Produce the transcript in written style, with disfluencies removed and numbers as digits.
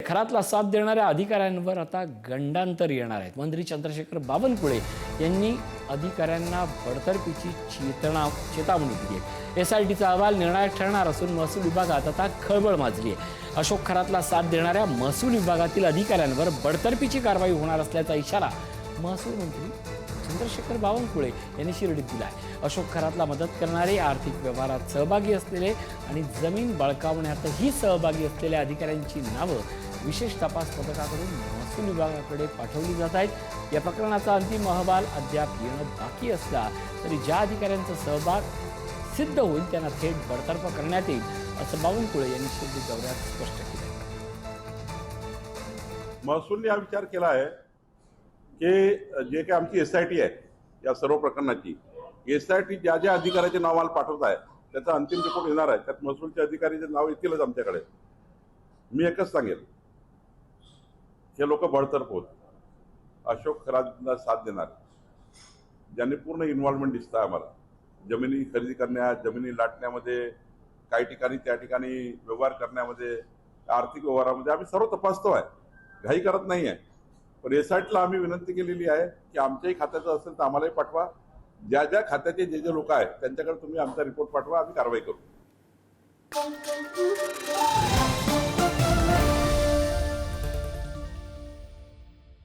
खरातला साथ देणाऱ्या अधिकाऱ्यांवर आता गंडांतर येणार आहेत। मंत्री चंद्रशेखर बावनकुळे यांनी अधिकाऱ्यांना बडतर्फीची चेतावणी दिली आहे। एसआयटीचा अहवाल निर्णायक ठरणार असून महसूल विभागात आता खळबळ माजली आहे। अशोक खरातला साथ देणाऱ्या महसूल विभागातील अधिकाऱ्यांवर बडतर्फीची कारवाई होणार असल्याचा इशारा महसूल मंत्री चंद्रशेखर बावनकुळे यांनी शिर्डीत दिला आहे। अशोक खरातला मदत करणारे, आर्थिक व्यवहारात सहभागी असलेले आणि जमीन बळकावण्यातही सहभागी असलेल्या अधिकाऱ्यांची नावं विशेष तपास पथकाकडून महसूल विभागाकडे पाठवली जात आहेत। या प्रकरणाचा अंतिम अहवाल अद्याप येणं बाकी असला तरी ज्या अधिकाऱ्यांचा सहभाग सिद्ध होईल त्यांना थेट बडतर्फ करण्यात येईल असं बावनकुळे यांनी शिर्डी दौऱ्यात स्पष्ट केलं। महसूलने हा विचार केला आहे की जे काही आमची एसआयटी आहे या सर्व प्रकरणाची एसआयटी ज्या ज्या अधिकाऱ्याचे नाव मला पाठवत आहे त्याचा अंतिम रिपोर्ट येणार आहे। त्यात महसूलचे अधिकारीचे नाव येतीलच आमच्याकडे। मी एकच सांगेल, हे लोक बडतर्फ होत अशोक खरातला साथ देणार, ज्यांनी पूर्ण इन्व्हॉल्वमेंट दिसतं आहे आम्हाला जमिनी खरेदी करण्यात, जमिनी लाटण्यामध्ये, काही ठिकाणी त्या ठिकाणी व्यवहार करण्यामध्ये, आर्थिक व्यवहारामध्ये आम्ही सर्व तपासतो आहे, घाई करत नाही आहे। पण एसआयटीला आम्ही विनंती केलेली आहे की आमच्याही खात्याचं असेल तर आम्हालाही पाठवा। ज्या ज्या खात्याचे जे जे लोक आहेत त्यांच्याकडे तुम्ही आमचा रिपोर्ट पाठवा, आम्ही कारवाई करू।